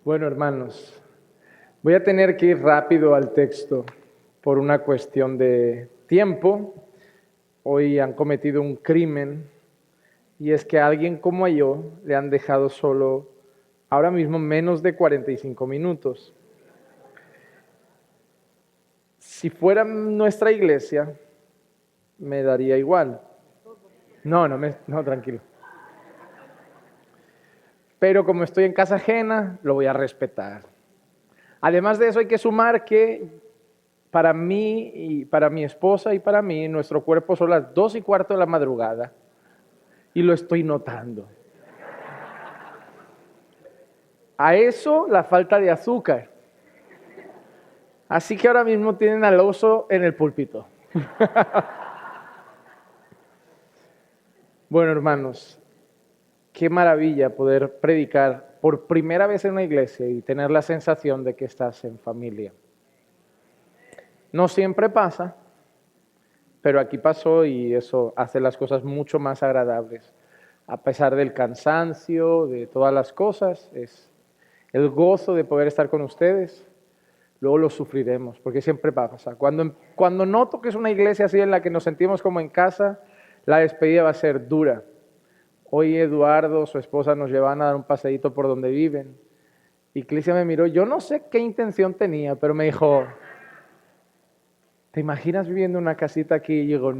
Bueno, hermanos, voy a tener que ir rápido al texto por una cuestión de tiempo. Hoy han cometido un crimen y es que a alguien como yo le han dejado solo ahora mismo menos de 45 minutos. Si fuera nuestra iglesia, me daría igual. No, tranquilo. Pero como estoy en casa ajena, lo voy a respetar. Además de eso, hay que sumar que para mí y para mi esposa y para mí, nuestro cuerpo son las 2:15 de la madrugada y lo estoy notando. A eso la falta de azúcar. Así que ahora mismo tienen al oso en el púlpito. Bueno, hermanos, qué maravilla poder predicar por primera vez en una iglesia y tener la sensación de que estás en familia. No siempre pasa, pero aquí pasó y eso hace las cosas mucho más agradables. A pesar del cansancio, de todas las cosas, es el gozo de poder estar con ustedes. Luego lo sufriremos, porque siempre pasa. Cuando noto que es una iglesia así en la que nos sentimos como en casa, la despedida va a ser dura. Hoy Eduardo, su esposa, nos llevan a dar un paseíto por donde viven. Y Clicia me miró, yo no sé qué intención tenía, pero me dijo, ¿te imaginas viviendo en una casita aquí? Y digo,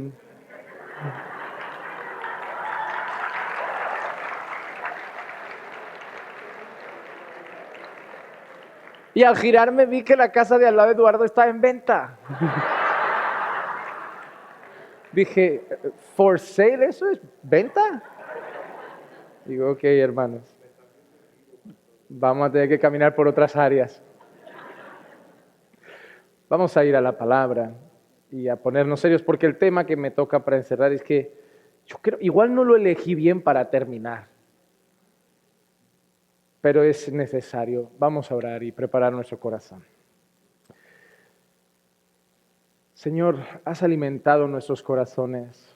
y al girarme vi que la casa de al lado de Eduardo estaba en venta. Dije, ¿for sale eso es venta? Digo, ok, hermanos, vamos a tener que caminar por otras áreas. Vamos a ir a la palabra y a ponernos serios, porque el tema que me toca para encerrar es que yo creo, igual no lo elegí bien para terminar, pero es necesario. Vamos a orar y preparar nuestro corazón. Señor, has alimentado nuestros corazones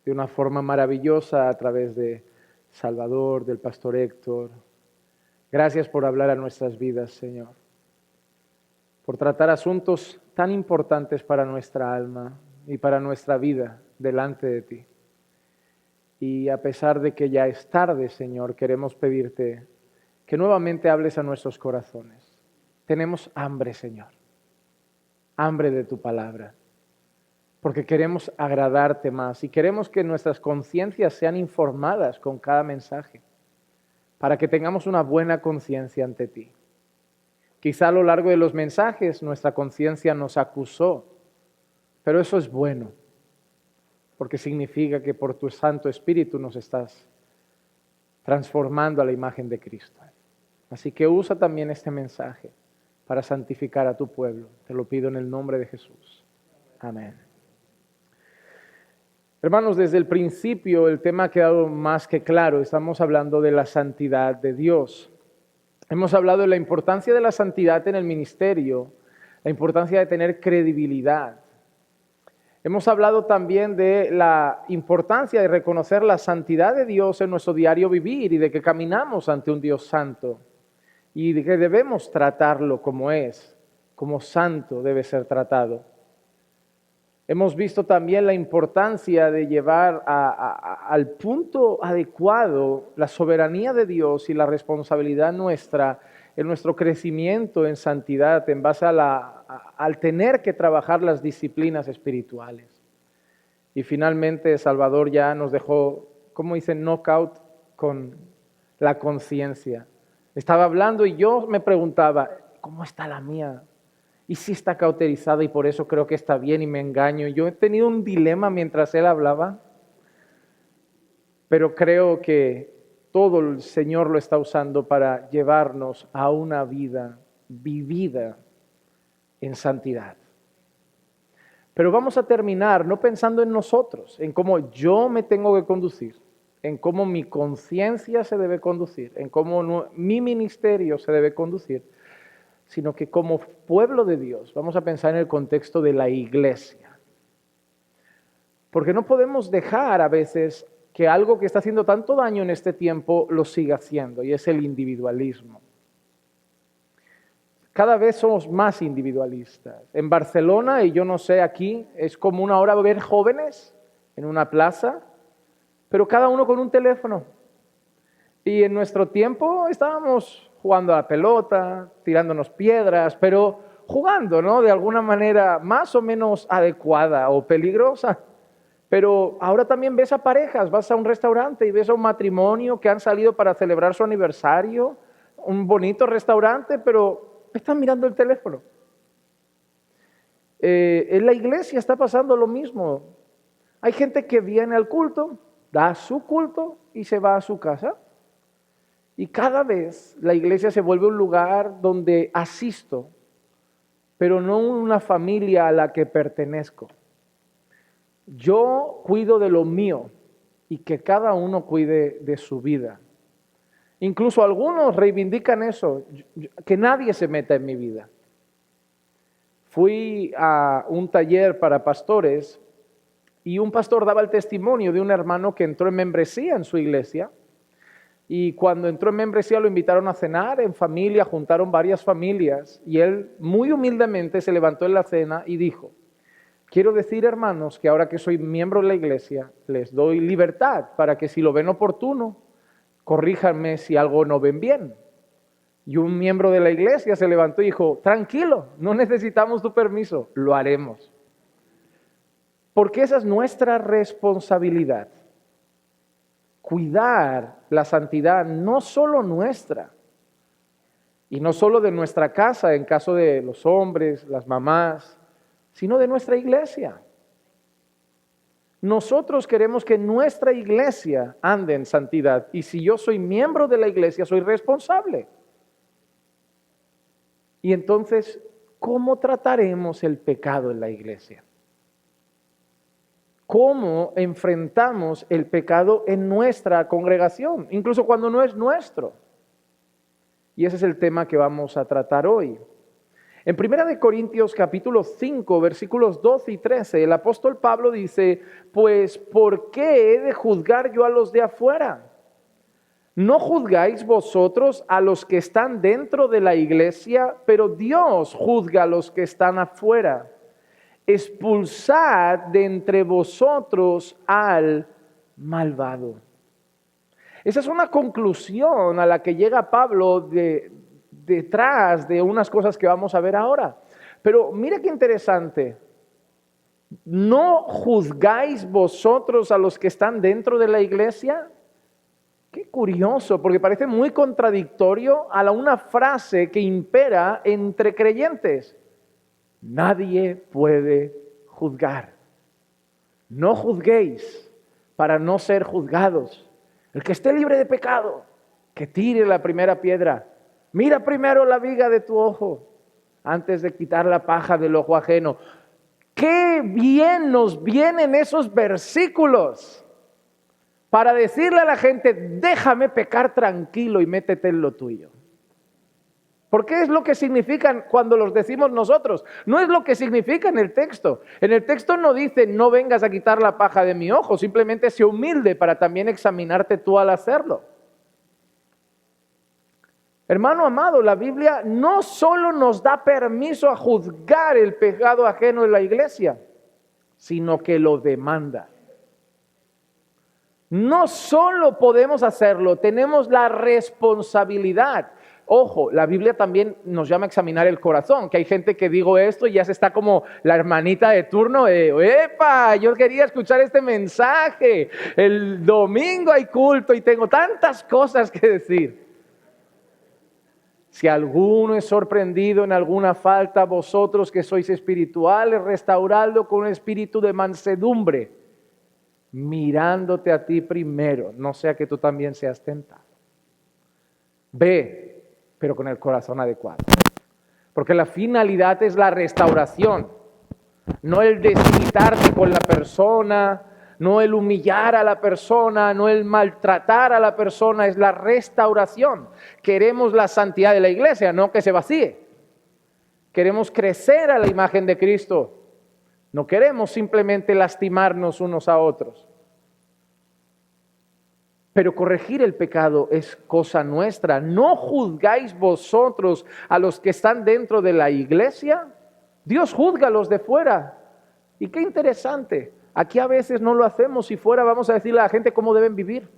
de una forma maravillosa a través de Salvador, del pastor Héctor. Gracias por hablar a nuestras vidas, Señor, por tratar asuntos tan importantes para nuestra alma y para nuestra vida delante de ti. Y a pesar de que ya es tarde, Señor, queremos pedirte que nuevamente hables a nuestros corazones. Tenemos hambre, Señor, hambre de tu palabra, porque queremos agradarte más y queremos que nuestras conciencias sean informadas con cada mensaje, para que tengamos una buena conciencia ante ti. Quizá a lo largo de los mensajes nuestra conciencia nos acusó, pero eso es bueno, porque significa que por tu Santo Espíritu nos estás transformando a la imagen de Cristo. Así que usa también este mensaje para santificar a tu pueblo. Te lo pido en el nombre de Jesús. Amén. Hermanos, desde el principio el tema ha quedado más que claro. Estamos hablando de la santidad de Dios. Hemos hablado de la importancia de la santidad en el ministerio, la importancia de tener credibilidad. Hemos hablado también de la importancia de reconocer la santidad de Dios en nuestro diario vivir y de que caminamos ante un Dios santo y de que debemos tratarlo como es, como santo debe ser tratado. Hemos visto también la importancia de llevar al punto adecuado la soberanía de Dios y la responsabilidad nuestra en nuestro crecimiento en santidad en base al tener que trabajar las disciplinas espirituales. Y finalmente Salvador ya nos dejó, como dice, knockout con la conciencia. Estaba hablando y yo me preguntaba, ¿cómo está la mía? ¿Y si está cauterizada y por eso creo que está bien y me engaño? Yo he tenido un dilema mientras él hablaba, pero creo que todo el Señor lo está usando para llevarnos a una vida vivida en santidad. Pero vamos a terminar no pensando en nosotros, en cómo yo me tengo que conducir, en cómo mi conciencia se debe conducir, en cómo mi ministerio se debe conducir, sino que como pueblo de Dios vamos a pensar en el contexto de la iglesia. Porque no podemos dejar a veces que algo que está haciendo tanto daño en este tiempo lo siga haciendo, y es el individualismo. Cada vez somos más individualistas. En Barcelona, y yo no sé aquí, es común ahora ver jóvenes en una plaza, pero cada uno con un teléfono. Y en nuestro tiempo estábamos jugando a la pelota, tirándonos piedras, pero jugando, ¿no? De alguna manera más o menos adecuada o peligrosa. Pero ahora también ves a parejas, vas a un restaurante y ves a un matrimonio que han salido para celebrar su aniversario, un bonito restaurante, pero están mirando el teléfono. En la iglesia está pasando lo mismo. Hay gente que viene al culto, da su culto y se va a su casa. Y cada vez la iglesia se vuelve un lugar donde asisto, pero no una familia a la que pertenezco. Yo cuido de lo mío y que cada uno cuide de su vida. Incluso algunos reivindican eso, que nadie se meta en mi vida. Fui a un taller para pastores y un pastor daba el testimonio de un hermano que entró en membresía en su iglesia. Y cuando entró en membresía lo invitaron a cenar en familia, juntaron varias familias y él muy humildemente se levantó en la cena y dijo: quiero decir, hermanos, que ahora que soy miembro de la iglesia, les doy libertad para que si lo ven oportuno, corríjanme si algo no ven bien. Y un miembro de la iglesia se levantó y dijo: tranquilo, no necesitamos tu permiso, lo haremos. Porque esa es nuestra responsabilidad. Cuidar la santidad no solo nuestra, y no solo de nuestra casa en caso de los hombres, las mamás, sino de nuestra iglesia. Nosotros queremos que nuestra iglesia ande en santidad, y si yo soy miembro de la iglesia, soy responsable. Y entonces, ¿cómo trataremos el pecado en la iglesia? ¿Cómo enfrentamos el pecado en nuestra congregación, incluso cuando no es nuestro? Y ese es el tema que vamos a tratar hoy. En 1 Corintios capítulo 5, versículos 12 y 13, el apóstol Pablo dice: pues, ¿por qué he de juzgar yo a los de afuera? ¿No juzgáis vosotros a los que están dentro de la iglesia? Pero Dios juzga a los que están afuera. Expulsad de entre vosotros al malvado. Esa es una conclusión a la que llega Pablo detrás de unas cosas que vamos a ver ahora. Pero mira qué interesante. ¿No juzgáis vosotros a los que están dentro de la iglesia? Qué curioso, porque parece muy contradictorio a una frase que impera entre creyentes. Nadie puede juzgar. No juzguéis para no ser juzgados. El que esté libre de pecado, que tire la primera piedra. Mira primero la viga de tu ojo antes de quitar la paja del ojo ajeno. Qué bien nos vienen esos versículos para decirle a la gente: déjame pecar tranquilo y métete en lo tuyo. Porque es lo que significan cuando los decimos nosotros. No es lo que significa en el texto. En el texto no dice: no vengas a quitar la paja de mi ojo. Simplemente sé humilde para también examinarte tú al hacerlo. Hermano amado, la Biblia no solo nos da permiso a juzgar el pecado ajeno en la iglesia, sino que lo demanda. No solo podemos hacerlo, tenemos la responsabilidad. Ojo, la Biblia también nos llama a examinar el corazón, que hay gente que digo esto y ya se está como la hermanita de turno ¡epa! Yo quería escuchar este mensaje, el domingo hay culto y tengo tantas cosas que decir. Si alguno es sorprendido en alguna falta, vosotros que sois espirituales, restauradlo con un espíritu de mansedumbre, mirándote a ti primero, no sea que tú también seas tentado. Ve, pero con el corazón adecuado. Porque la finalidad es la restauración, no el desquitarte con la persona, no el humillar a la persona, no el maltratar a la persona, es la restauración. Queremos la santidad de la iglesia, no que se vacíe. Queremos crecer a la imagen de Cristo. No queremos simplemente lastimarnos unos a otros. Pero corregir el pecado es cosa nuestra. ¿No juzgáis vosotros a los que están dentro de la iglesia? Dios juzga a los de fuera. Y qué interesante. Aquí a veces no lo hacemos. Si fuera, vamos a decirle a la gente cómo deben vivir.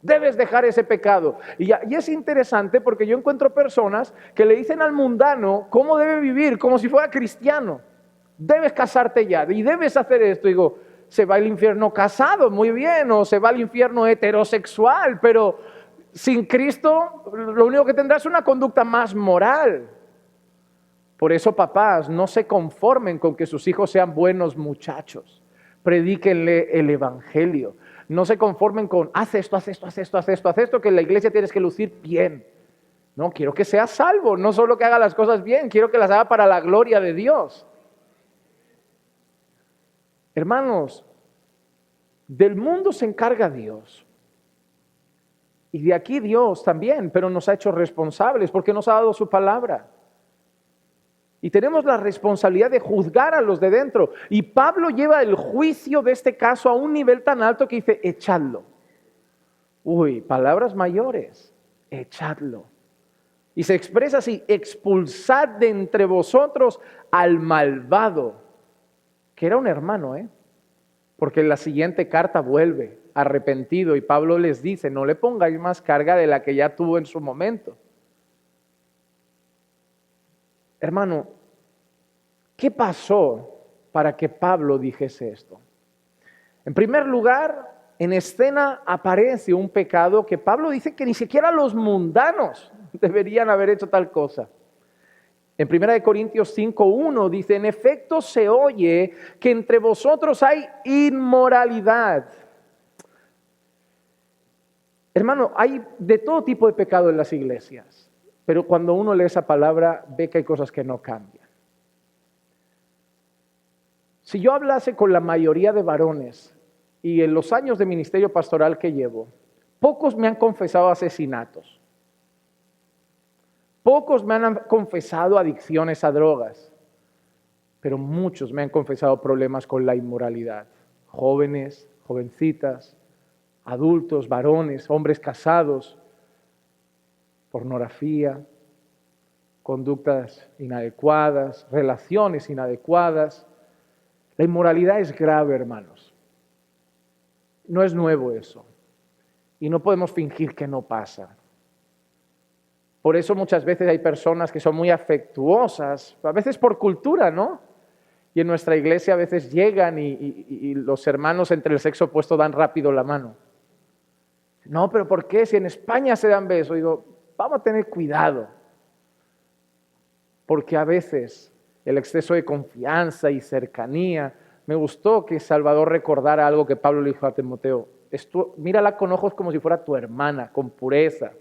Debes dejar ese pecado. Y es interesante porque yo encuentro personas que le dicen al mundano cómo debe vivir, como si fuera cristiano. Debes casarte ya y debes hacer esto. Y digo, se va al infierno casado, muy bien, o se va al infierno heterosexual, pero sin Cristo lo único que tendrá es una conducta más moral. Por eso, papás, no se conformen con que sus hijos sean buenos muchachos. Predíquenle el evangelio. No se conformen con haz esto, que en la iglesia tienes que lucir bien. No, quiero que sea salvo, no solo que haga las cosas bien, quiero que las haga para la gloria de Dios. Hermanos, del mundo se encarga Dios. Y de aquí Dios también, pero nos ha hecho responsables porque nos ha dado su palabra. Y tenemos la responsabilidad de juzgar a los de dentro. Y Pablo lleva el juicio de este caso a un nivel tan alto que dice, echadlo. Uy, palabras mayores, echadlo. Y se expresa así, expulsad de entre vosotros al malvado, que era un hermano, porque en la siguiente carta vuelve arrepentido y Pablo les dice, no le pongáis más carga de la que ya tuvo en su momento. Hermano, ¿qué pasó para que Pablo dijese esto? En primer lugar, en escena aparece un pecado que Pablo dice que ni siquiera los mundanos deberían haber hecho tal cosa. En 1 Corintios 5:1 dice, en efecto se oye que entre vosotros hay inmoralidad. Hermano, hay de todo tipo de pecado en las iglesias, pero cuando uno lee esa palabra ve que hay cosas que no cambian. Si yo hablase con la mayoría de varones y en los años de ministerio pastoral que llevo, pocos me han confesado asesinatos. Pocos me han confesado adicciones a drogas, pero muchos me han confesado problemas con la inmoralidad. Jóvenes, jovencitas, adultos, varones, hombres casados, pornografía, conductas inadecuadas, relaciones inadecuadas. La inmoralidad es grave, hermanos. No es nuevo eso. Y no podemos fingir que no pasa. Por eso muchas veces hay personas que son muy afectuosas, a veces por cultura, ¿no? Y en nuestra iglesia a veces llegan y los hermanos entre el sexo opuesto dan rápido la mano. No, pero ¿por qué? Si en España se dan besos. Digo, vamos a tener cuidado. Porque a veces el exceso de confianza y cercanía. Me gustó que Salvador recordara algo que Pablo le dijo a Timoteo. Mírala con ojos como si fuera tu hermana, con pureza.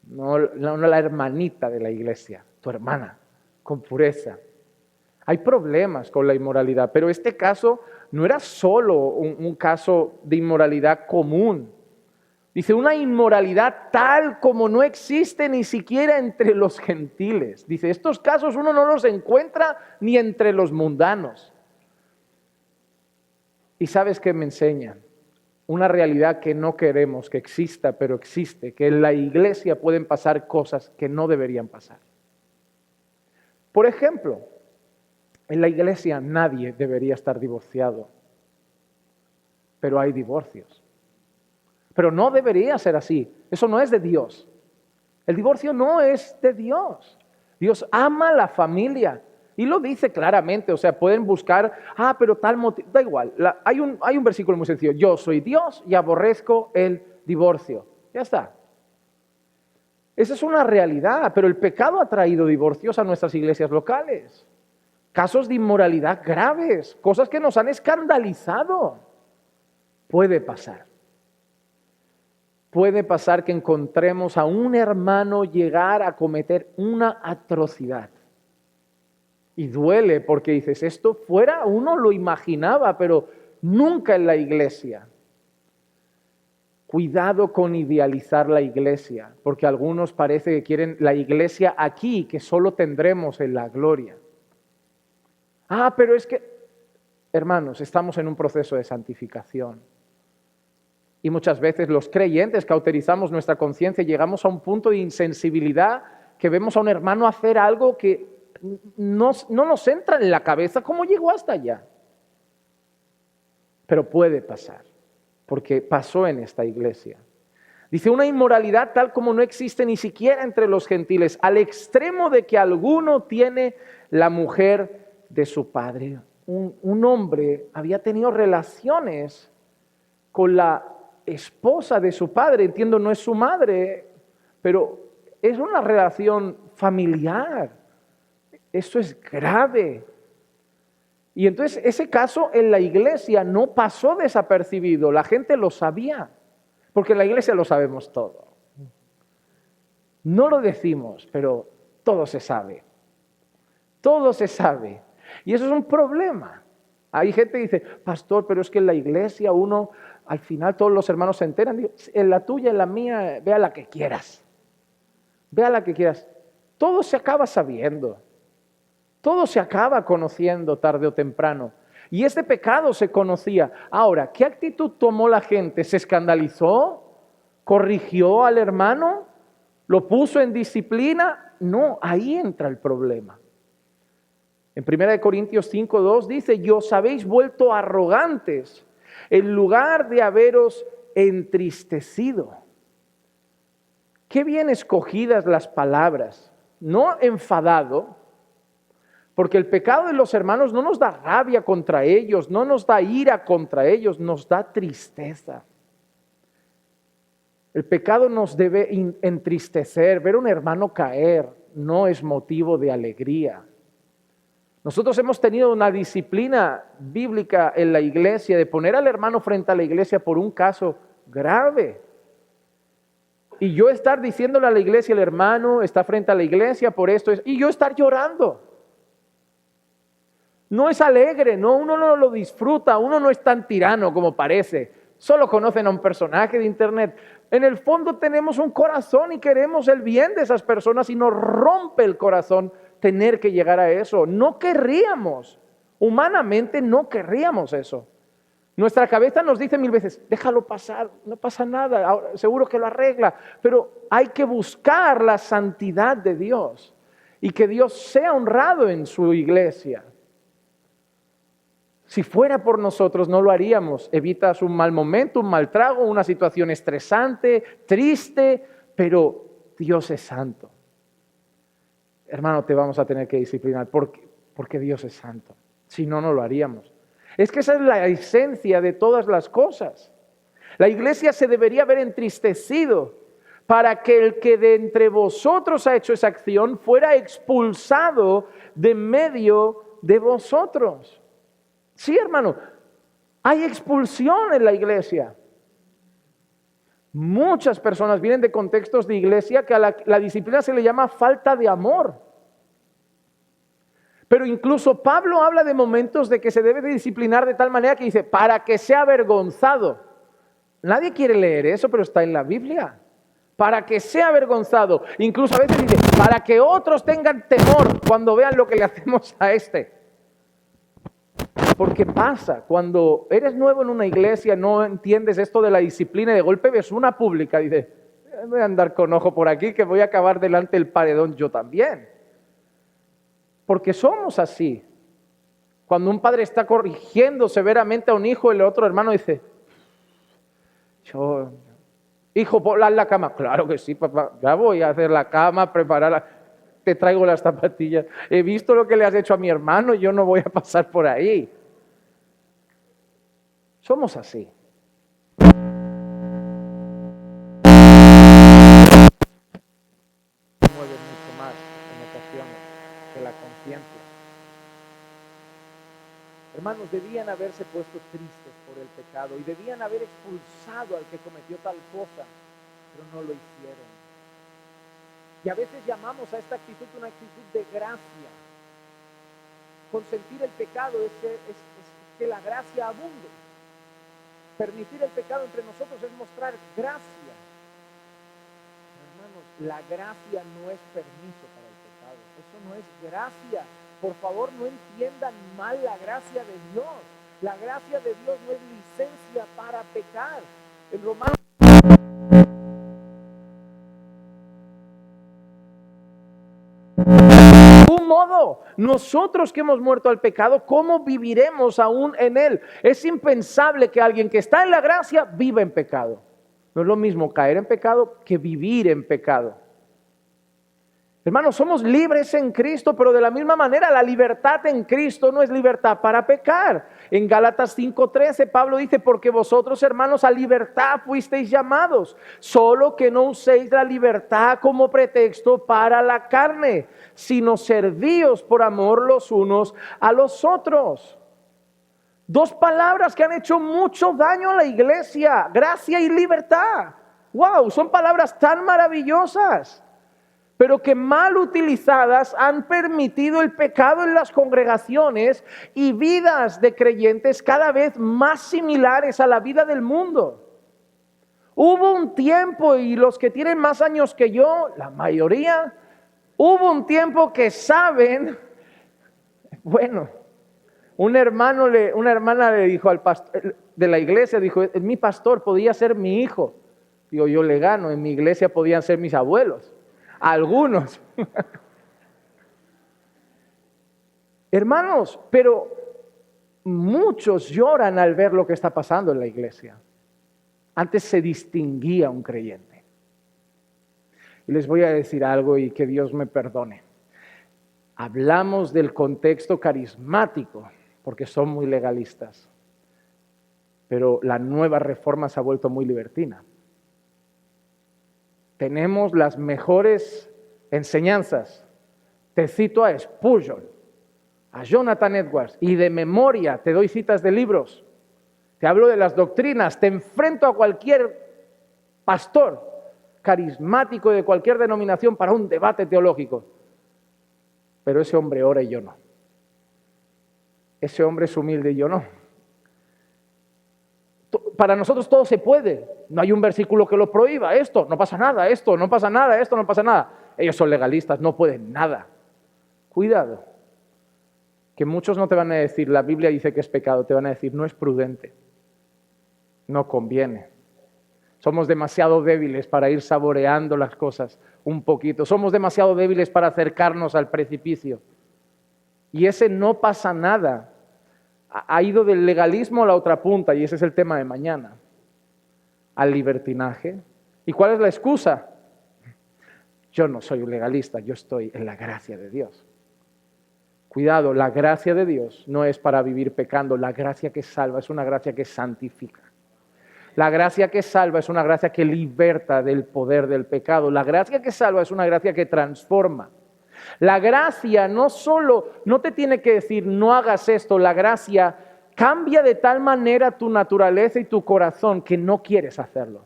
No la hermanita de la iglesia, tu hermana, con pureza. Hay problemas con la inmoralidad, pero este caso no era solo un caso de inmoralidad común. Dice, una inmoralidad tal como no existe ni siquiera entre los gentiles. Dice, estos casos uno no los encuentra ni entre los mundanos. ¿Y sabes qué me enseñan? Una realidad que no queremos que exista, pero existe, que en la iglesia pueden pasar cosas que no deberían pasar. Por ejemplo, en la iglesia nadie debería estar divorciado, pero hay divorcios. Pero no debería ser así, eso no es de Dios. El divorcio no es de Dios. Dios ama la familia. Y lo dice claramente, o sea, pueden buscar, pero tal motivo, da igual. Hay un versículo muy sencillo, yo soy Dios y aborrezco el divorcio. Ya está. Esa es una realidad, pero el pecado ha traído divorcios a nuestras iglesias locales. Casos de inmoralidad graves, cosas que nos han escandalizado. Puede pasar. Puede pasar que encontremos a un hermano llegar a cometer una atrocidad. Y duele porque dices, esto fuera, uno lo imaginaba, pero nunca en la iglesia. Cuidado con idealizar la iglesia, porque algunos parece que quieren la iglesia aquí, que solo tendremos en la gloria. Pero es que, hermanos, estamos en un proceso de santificación. Y muchas veces los creyentes cauterizamos nuestra conciencia y llegamos a un punto de insensibilidad que vemos a un hermano hacer algo que no nos entra en la cabeza. ¿Cómo llegó hasta allá? Pero puede pasar, porque pasó en esta iglesia. Dice, una inmoralidad tal como no existe ni siquiera entre los gentiles, al extremo de que alguno tiene la mujer de su padre. Un hombre había tenido relaciones con la esposa de su padre. Entiendo, no es su madre, pero es una relación familiar. Esto es grave. Y entonces ese caso en la iglesia no pasó desapercibido, la gente lo sabía, porque en la iglesia lo sabemos todo. No lo decimos, pero todo se sabe. Todo se sabe. Y eso es un problema. Hay gente que dice, pastor, pero es que en la iglesia uno, al final todos los hermanos se enteran. Digo, en la tuya, en la mía, vea la que quieras. Vea la que quieras. Todo se acaba sabiendo. Todo se acaba conociendo tarde o temprano. Y este pecado se conocía. Ahora, ¿qué actitud tomó la gente? ¿Se escandalizó? ¿Corrigió al hermano? ¿Lo puso en disciplina? No, ahí entra el problema. En 1 Corintios 5:2 dice, y os habéis vuelto arrogantes en lugar de haberos entristecido. Qué bien escogidas las palabras. No enfadado, porque el pecado de los hermanos no nos da rabia contra ellos, no nos da ira contra ellos, nos da tristeza. El pecado nos debe entristecer. Ver a un hermano caer no es motivo de alegría. Nosotros hemos tenido una disciplina bíblica en la iglesia de poner al hermano frente a la iglesia por un caso grave. Y yo estar diciéndole a la iglesia, el hermano está frente a la iglesia por esto, y yo estar llorando. No es alegre, no, uno no lo disfruta, uno no es tan tirano como parece. Solo conocen a un personaje de internet. En el fondo tenemos un corazón y queremos el bien de esas personas y nos rompe el corazón tener que llegar a eso. No querríamos, humanamente no querríamos eso. Nuestra cabeza nos dice 1000 veces, déjalo pasar, no pasa nada, ahora, seguro que lo arregla. Pero hay que buscar la santidad de Dios y que Dios sea honrado en su iglesia. Si fuera por nosotros no lo haríamos. Evitas un mal momento, un mal trago, una situación estresante, triste, pero Dios es santo. Hermano, te vamos a tener que disciplinar porque Dios es santo. Si no, no lo haríamos. Es que esa es la esencia de todas las cosas. La iglesia se debería haber entristecido para que el que de entre vosotros ha hecho esa acción fuera expulsado de medio de vosotros. Sí, hermano, hay expulsión en la iglesia. Muchas personas vienen de contextos de iglesia que a la disciplina se le llama falta de amor. Pero incluso Pablo habla de momentos de que se debe de disciplinar de tal manera que dice, para que sea avergonzado. Nadie quiere leer eso, pero está en la Biblia. Para que sea avergonzado. Incluso a veces dice, para que otros tengan temor cuando vean lo que le hacemos a este. Porque pasa, cuando eres nuevo en una iglesia, no entiendes esto de la disciplina y de golpe ves una pública, dices, voy a andar con ojo por aquí que voy a acabar delante del paredón yo también. Porque somos así. Cuando un padre está corrigiendo severamente a un hijo, el otro hermano dice, hijo, haz la cama. Claro que sí, papá, ya voy a hacer la cama, prepararla, te traigo las zapatillas. He visto lo que le has hecho a mi hermano, yo no voy a pasar por ahí. Somos así. Mueve mucho más en ocasiones que la conciencia. Hermanos, debían haberse puesto tristes por el pecado y debían haber expulsado al que cometió tal cosa, pero no lo hicieron. Y a veces llamamos a esta actitud una actitud de gracia. Consentir el pecado es que la gracia abunde. Permitir el pecado entre nosotros es mostrar gracia. Hermanos, la gracia no es permiso para el pecado. Eso no es gracia. Por favor, no entiendan mal la gracia de Dios. La gracia de Dios no es licencia para pecar. En Romanos un modo, nosotros que hemos muerto al pecado, ¿cómo viviremos aún en él? Es impensable que alguien que está en la gracia viva en pecado. No es lo mismo caer en pecado que vivir en pecado. Hermanos, somos libres en Cristo, pero de la misma manera la libertad en Cristo no es libertad para pecar. En Gálatas 5:13 Pablo dice, porque vosotros, hermanos, a libertad fuisteis llamados, solo que no uséis la libertad como pretexto para la carne, sino servíos por amor los unos a los otros. Dos palabras que han hecho mucho daño a la iglesia: gracia y libertad. ¡Wow! Son palabras tan maravillosas, pero que mal utilizadas han permitido el pecado en las congregaciones y vidas de creyentes cada vez más similares a la vida del mundo. Hubo un tiempo, y los que tienen más años que yo, la mayoría, hubo un tiempo que saben, bueno, una hermana le dijo al pastor de la iglesia, dijo, mi pastor podía ser mi hijo. Digo, yo le gano, en mi iglesia podían ser mis abuelos. Algunos. Hermanos, pero muchos lloran al ver lo que está pasando en la iglesia. Antes se distinguía un creyente. Y les voy a decir algo, y que Dios me perdone. Hablamos del contexto carismático porque son muy legalistas, pero la nueva reforma se ha vuelto muy libertina. Tenemos las mejores enseñanzas. Te cito a Spurgeon, a Jonathan Edwards, y de memoria te doy citas de libros. Te hablo de las doctrinas, te enfrento a cualquier pastor carismático de cualquier denominación para un debate teológico. Pero ese hombre ora y yo no. Ese hombre es humilde y yo no. Para nosotros todo se puede. No hay un versículo que lo prohíba. Esto no pasa nada, esto no pasa nada, esto no pasa nada. Ellos son legalistas, no pueden nada. Cuidado, que muchos no te van a decir, la Biblia dice que es pecado, te van a decir, no es prudente, no conviene. Somos demasiado débiles para ir saboreando las cosas un poquito. Somos demasiado débiles para acercarnos al precipicio. Y ese no pasa nada ha ido del legalismo a la otra punta, y ese es el tema de mañana, al libertinaje. ¿Y cuál es la excusa? Yo no soy un legalista, yo estoy en la gracia de Dios. Cuidado, la gracia de Dios no es para vivir pecando. La gracia que salva es una gracia que santifica. La gracia que salva es una gracia que liberta del poder del pecado. La gracia que salva es una gracia que transforma. La gracia no te tiene que decir no hagas esto. La gracia cambia de tal manera tu naturaleza y tu corazón que no quieres hacerlo.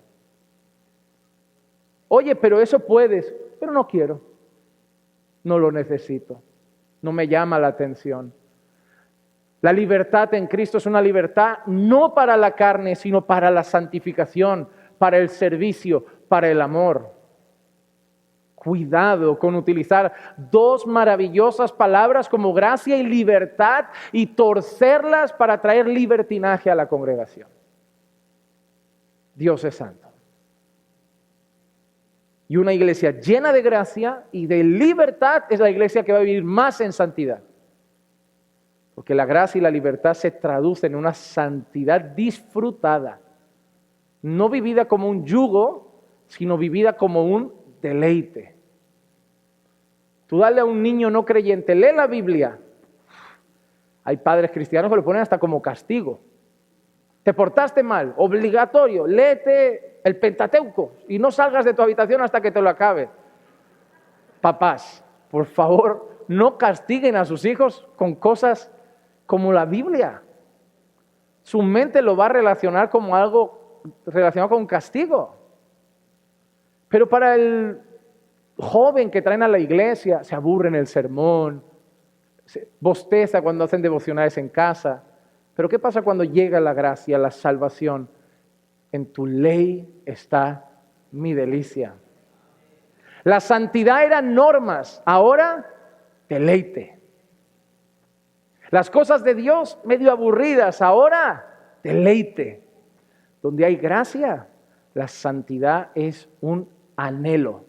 Oye, pero eso puedes, pero no quiero. No lo necesito. No me llama la atención. La libertad en Cristo es una libertad no para la carne, sino para la santificación, para el servicio, para el amor. Cuidado con utilizar dos maravillosas palabras como gracia y libertad y torcerlas para traer libertinaje a la congregación. Dios es santo. Y una iglesia llena de gracia y de libertad es la iglesia que va a vivir más en santidad. Porque la gracia y la libertad se traducen en una santidad disfrutada. No vivida como un yugo, sino vivida como un deleite. Tú dale a un niño no creyente, lee la Biblia. Hay padres cristianos que lo ponen hasta como castigo. Te portaste mal, obligatorio, léete el Pentateuco y no salgas de tu habitación hasta que te lo acabe. Papás, por favor, no castiguen a sus hijos con cosas como la Biblia. Su mente lo va a relacionar como algo relacionado con un castigo. Pero para el joven que traen a la iglesia, se aburre en el sermón, se bosteza cuando hacen devocionales en casa. Pero ¿qué pasa cuando llega la gracia, la salvación? En tu ley está mi delicia. La santidad eran normas, ahora deleite. Las cosas de Dios medio aburridas, ahora deleite. Donde hay gracia, La santidad es un anhelo,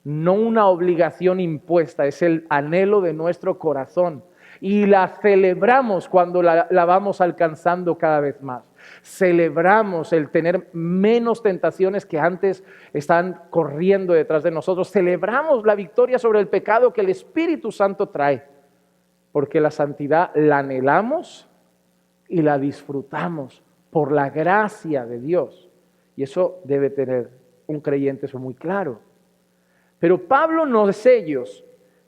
no una obligación impuesta, es el anhelo de nuestro corazón. Y la celebramos cuando la vamos alcanzando cada vez más. Celebramos el tener menos tentaciones que antes están corriendo detrás de nosotros. Celebramos la victoria sobre el pecado que el Espíritu Santo trae. Porque la santidad la anhelamos y la disfrutamos por la gracia de Dios. Y eso debe tener un creyente, eso muy claro. Pero Pablo no es ellos.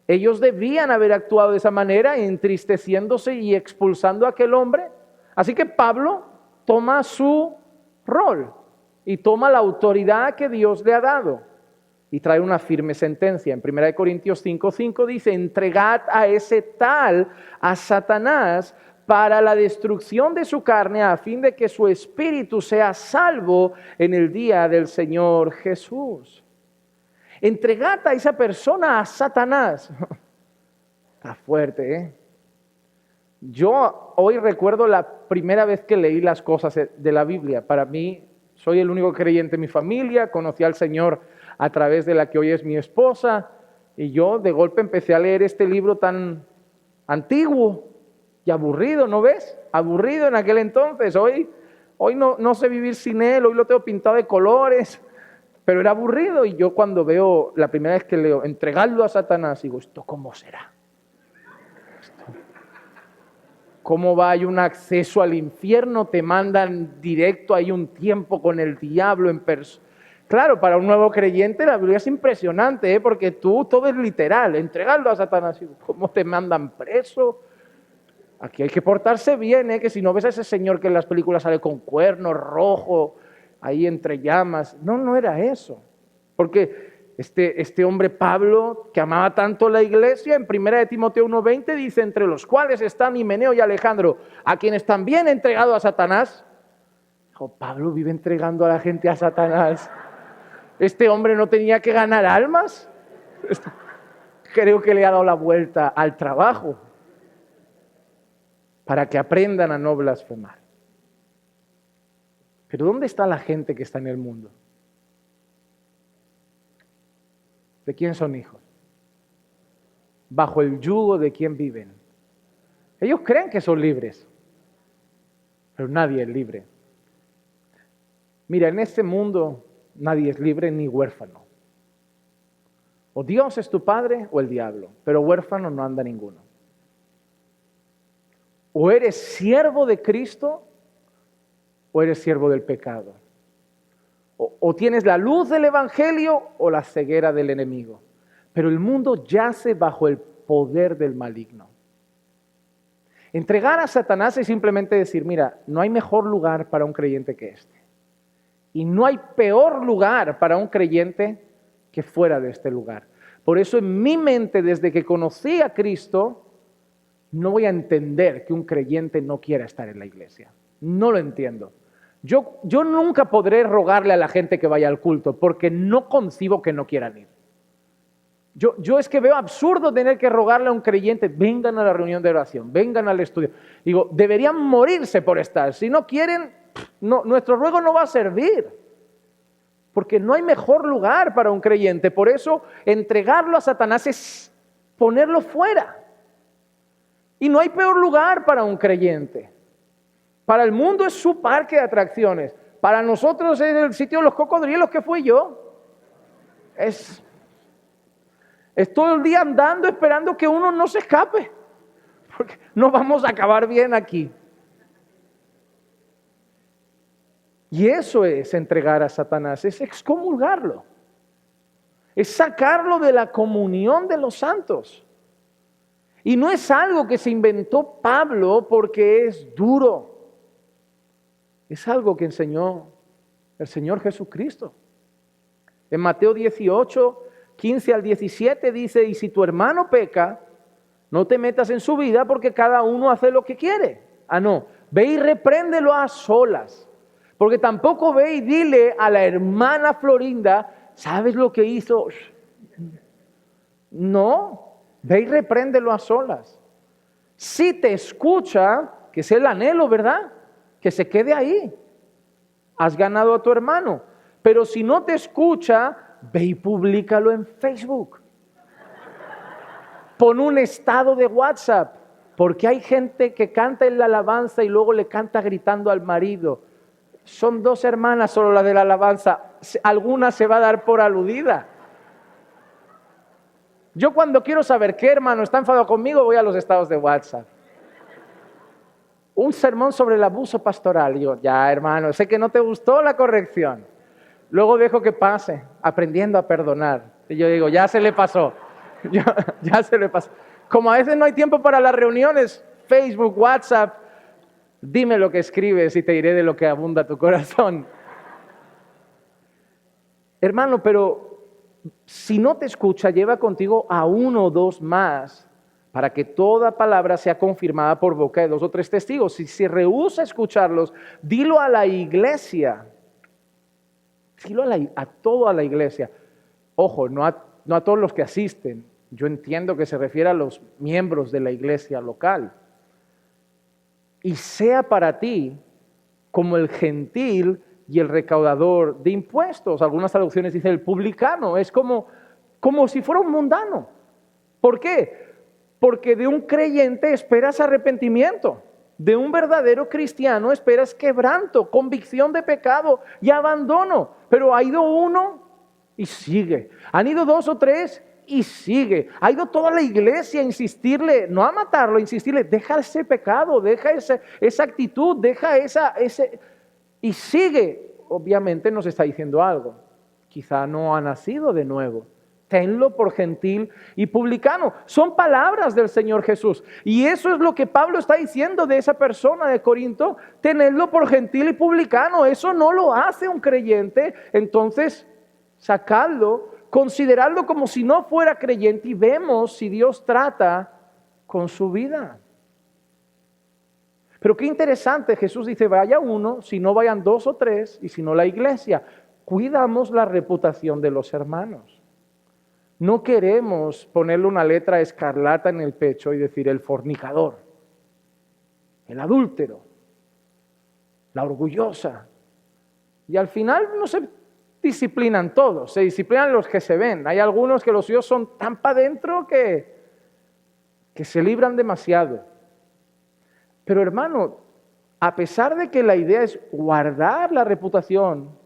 Ellos debían haber actuado de esa manera, entristeciéndose y expulsando a aquel hombre. Así que Pablo toma su rol y toma la autoridad que Dios le ha dado y trae una firme sentencia. En 1 Corintios 5:5 dice: entregad a ese tal a Satanás para la destrucción de su carne, a fin de que su espíritu sea salvo en el día del Señor Jesús. Entregad a esa persona a Satanás. Está fuerte, ¿eh? Yo hoy recuerdo la primera vez que leí las cosas de la Biblia. Para mí, soy el único creyente en mi familia, conocí al Señor a través de la que hoy es mi esposa, y yo de golpe empecé a leer este libro tan antiguo y aburrido, ¿no ves? Aburrido en aquel entonces. Hoy no sé vivir sin él, hoy lo tengo pintado de colores, pero era aburrido. Y yo cuando veo, la primera vez que leo, entregarlo a Satanás, digo, ¿esto cómo será? ¿Cómo va? Hay un acceso al infierno, te mandan directo, hay un tiempo con el diablo en persona. Claro, para un nuevo creyente la Biblia es impresionante, porque todo es literal, entregarlo a Satanás. ¿Cómo te mandan preso? Aquí hay que portarse bien, que si no ves a ese señor que en las películas sale con cuernos, rojo, ahí entre llamas. No era eso. Porque este hombre Pablo, que amaba tanto la iglesia, en 1 Timoteo 1:20 dice: entre los cuales están Himeneo y Alejandro, a quienes también he entregado a Satanás. Pablo vive entregando a la gente a Satanás. ¿Este hombre no tenía que ganar almas? Creo que le ha dado la vuelta al trabajo para que aprendan a no blasfemar. Pero ¿dónde está la gente que está en el mundo? ¿De quién son hijos? ¿Bajo el yugo de quién viven? Ellos creen que son libres, pero nadie es libre. Mira, en este mundo nadie es libre ni huérfano. O Dios es tu padre o el diablo, pero huérfano no anda ninguno. O eres siervo de Cristo o eres siervo del pecado. O tienes la luz del evangelio o la ceguera del enemigo. Pero el mundo yace bajo el poder del maligno. Entregar a Satanás es simplemente decir: mira, no hay mejor lugar para un creyente que este. Y no hay peor lugar para un creyente que fuera de este lugar. Por eso en mi mente, desde que conocí a Cristo, no voy a entender que un creyente no quiera estar en la iglesia. No lo entiendo. Yo nunca podré rogarle a la gente que vaya al culto, porque no concibo que no quieran ir. Yo es que veo absurdo tener que rogarle a un creyente: vengan a la reunión de oración, vengan al estudio. Digo, deberían morirse por estar. Si no quieren, nuestro ruego no va a servir. Porque no hay mejor lugar para un creyente. Por eso entregarlo a Satanás es ponerlo fuera. Y no hay peor lugar para un creyente. Para el mundo es su parque de atracciones. Para nosotros es el sitio de los cocodrilos que fui yo. Es todo el día andando esperando que uno no se escape. Porque no vamos a acabar bien aquí. Y eso es entregar a Satanás, es excomulgarlo. Es sacarlo de la comunión de los santos. Y no es algo que se inventó Pablo porque es duro. Es algo que enseñó el Señor Jesucristo. En Mateo 18, 15 al 17 dice: y si tu hermano peca, no te metas en su vida, porque cada uno hace lo que quiere. No, ve y repréndelo a solas. Porque tampoco ve y dile a la hermana Florinda: ¿sabes lo que hizo? No, ve y repréndelo a solas. Si te escucha, que es el anhelo, ¿verdad? Que se quede ahí. Has ganado a tu hermano. Pero si no te escucha, ve y públicalo en Facebook. Pon un estado de WhatsApp, porque hay gente que canta en la alabanza y luego le canta gritando al marido. Son 2 hermanas solo las de la alabanza, alguna se va a dar por aludida. Yo cuando quiero saber qué hermano está enfadado conmigo, voy a los estados de WhatsApp. Un sermón sobre el abuso pastoral. Y yo, ya hermano, sé que no te gustó la corrección. Luego dejo que pase, aprendiendo a perdonar. Y yo digo, ya se le pasó. Ya se le pasó. Como a veces no hay tiempo para las reuniones, Facebook, WhatsApp, dime lo que escribes y te diré de lo que abunda tu corazón. Hermano, pero si no te escucha, lleva contigo a 1 o 2 más para que toda palabra sea confirmada por boca de 2 o 3 testigos. Si se rehúsa a escucharlos, dilo a la iglesia. Dilo a toda la iglesia. Ojo, no a todos los que asisten. Yo entiendo que se refiere a los miembros de la iglesia local. Y sea para ti como el gentil y el recaudador de impuestos. Algunas traducciones dicen el publicano. Es como si fuera un mundano. ¿Por qué? Porque de un creyente esperas arrepentimiento. De un verdadero cristiano esperas quebranto, convicción de pecado y abandono. Pero ha ido uno y sigue. Han ido 2 o 3 y sigue. Ha ido toda la iglesia a insistirle, no a matarlo, a insistirle, deja ese pecado, deja esa actitud, deja ese... Y sigue. Obviamente nos está diciendo algo. Quizá no ha nacido de nuevo. Tenlo por gentil y publicano. Son palabras del Señor Jesús. Y eso es lo que Pablo está diciendo de esa persona de Corinto. Tenedlo por gentil y publicano. Eso no lo hace un creyente. Entonces, sacadlo, consideradlo como si no fuera creyente y vemos si Dios trata con su vida. Pero qué interesante, Jesús dice, vaya uno, si no vayan 2 o 3, y si no la iglesia. Cuidamos la reputación de los hermanos. No queremos ponerle una letra escarlata en el pecho y decir el fornicador, el adúltero, la orgullosa. Y al final no se disciplinan todos, se disciplinan los que se ven. Hay algunos que los suyos son tan para adentro que se libran demasiado. Pero hermano, a pesar de que la idea es guardar la reputación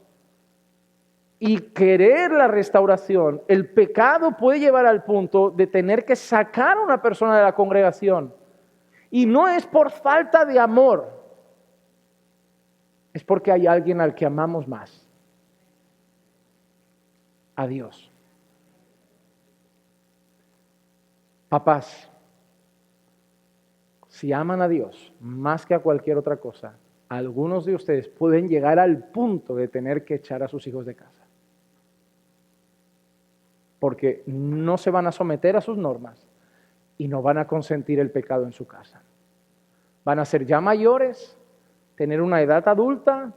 y querer la restauración, el pecado puede llevar al punto de tener que sacar a una persona de la congregación. Y no es por falta de amor, es porque hay alguien al que amamos más. A Dios. Papás, si aman a Dios más que a cualquier otra cosa, algunos de ustedes pueden llegar al punto de tener que echar a sus hijos de casa. Porque no se van a someter a sus normas y no van a consentir el pecado en su casa. Van a ser ya mayores, tener una edad adulta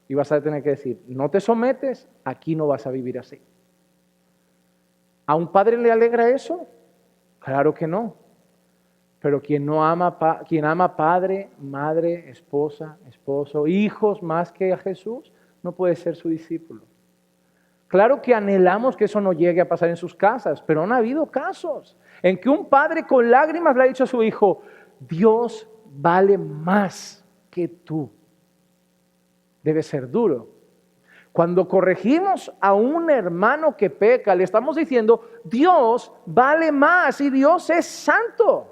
y vas a tener que decir, no te sometes, aquí no vas a vivir así. ¿A un padre le alegra eso? Claro que no. Pero quien ama padre, madre, esposa, esposo, hijos más que a Jesús, no puede ser su discípulo. Claro que anhelamos que eso no llegue a pasar en sus casas, pero han habido casos en que un padre con lágrimas le ha dicho a su hijo, Dios vale más que tú. Debe ser duro. Cuando corregimos a un hermano que peca, le estamos diciendo, Dios vale más y Dios es santo.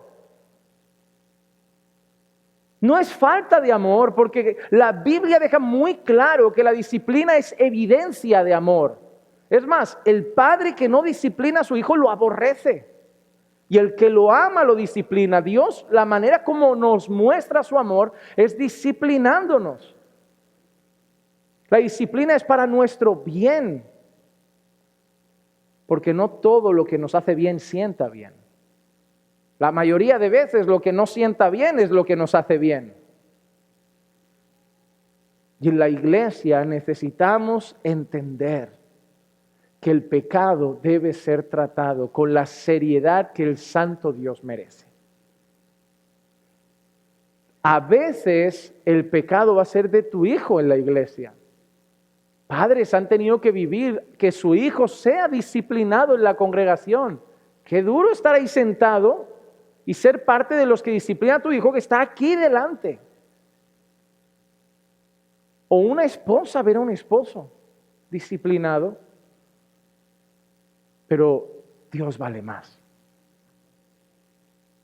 No es falta de amor, porque la Biblia deja muy claro que la disciplina es evidencia de amor. Es más, el padre que no disciplina a su hijo lo aborrece. Y el que lo ama lo disciplina. Dios, la manera como nos muestra su amor es disciplinándonos. La disciplina es para nuestro bien. Porque no todo lo que nos hace bien sienta bien. La mayoría de veces lo que no sienta bien es lo que nos hace bien. Y en la iglesia necesitamos entender que el pecado debe ser tratado con la seriedad que el santo Dios merece. A veces el pecado va a ser de tu hijo en la iglesia. Padres han tenido que vivir que su hijo sea disciplinado en la congregación. Qué duro estar ahí sentado y ser parte de los que disciplina a tu hijo que está aquí delante. O una esposa ver a un esposo disciplinado. Pero Dios vale más.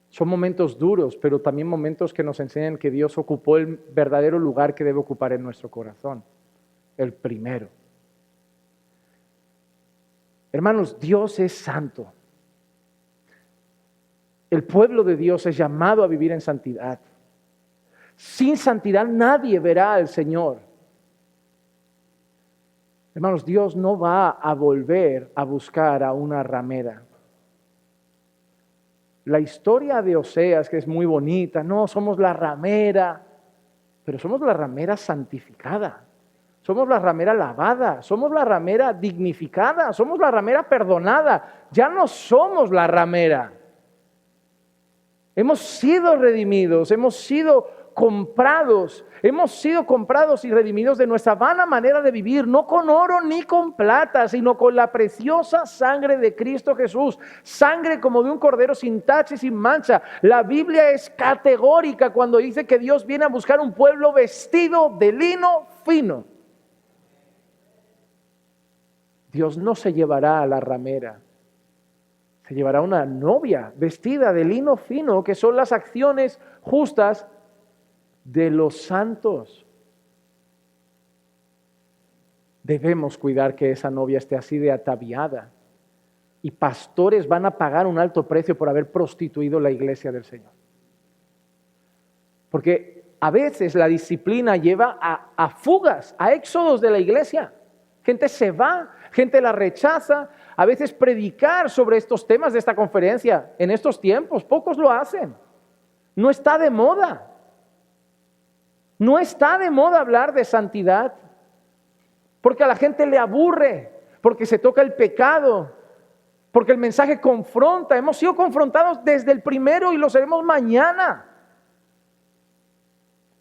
Son momentos duros, pero también momentos que nos enseñan que Dios ocupó el verdadero lugar que debe ocupar en nuestro corazón. El primero. Hermanos, Dios es santo. El pueblo de Dios es llamado a vivir en santidad. Sin santidad nadie verá al Señor. Hermanos, Dios no va a volver a buscar a una ramera. La historia de Oseas, que es muy bonita, no, somos la ramera, pero somos la ramera santificada. Somos la ramera lavada, somos la ramera dignificada, somos la ramera perdonada. Ya no somos la ramera. Hemos sido redimidos, hemos sido comprados y redimidos de nuestra vana manera de vivir, no con oro ni con plata, sino con la preciosa sangre de Cristo Jesús, sangre como de un cordero sin tacha y sin mancha. La Biblia es categórica cuando dice que Dios viene a buscar un pueblo vestido de lino fino. Dios no se llevará a la ramera, se llevará una novia vestida de lino fino, que son las acciones justas de los santos. Debemos cuidar que esa novia esté así de ataviada. Y pastores van a pagar un alto precio por haber prostituido la iglesia del Señor. Porque a veces la disciplina lleva a fugas, a éxodos de la iglesia. Gente se va, gente la rechaza. A veces predicar sobre estos temas de esta conferencia en estos tiempos, pocos lo hacen. No está de moda. No está de moda hablar de santidad, porque a la gente le aburre, porque se toca el pecado, porque el mensaje confronta. Hemos sido confrontados desde el primero y lo seremos mañana,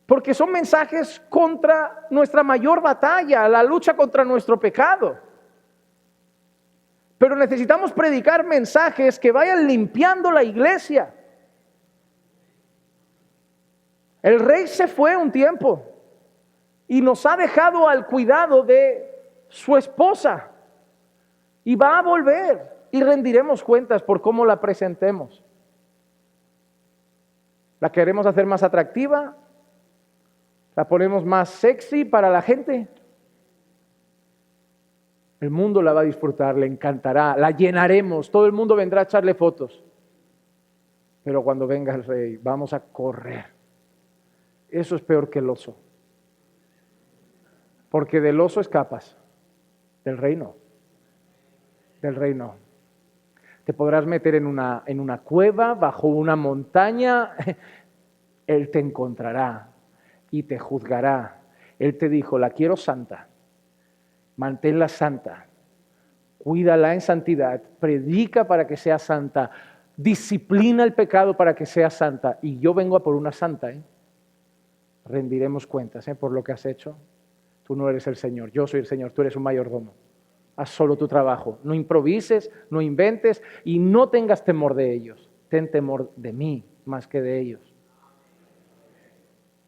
porque son mensajes contra nuestra mayor batalla, la lucha contra nuestro pecado. Pero necesitamos predicar mensajes que vayan limpiando la iglesia. El rey se fue un tiempo y nos ha dejado al cuidado de su esposa y va a volver y rendiremos cuentas por cómo la presentemos. ¿La queremos hacer más atractiva? ¿La ponemos más sexy para la gente? El mundo la va a disfrutar, le encantará, la llenaremos, todo el mundo vendrá a echarle fotos. Pero cuando venga el rey, vamos a correr. Eso es peor que el oso. Porque del oso escapas, del rey no. Del rey no. Te podrás meter en una cueva, bajo una montaña. Él te encontrará y te juzgará. Él te dijo, la quiero santa. Manténla santa. Cuídala en santidad. Predica para que sea santa. Disciplina el pecado para que sea santa. Y yo vengo a por una santa, rendiremos cuentas por lo que has hecho. Tú no eres el Señor, yo soy el Señor, tú eres un mayordomo. Haz solo tu trabajo, no improvises, no inventes y no tengas temor de ellos. Ten temor de mí más que de ellos.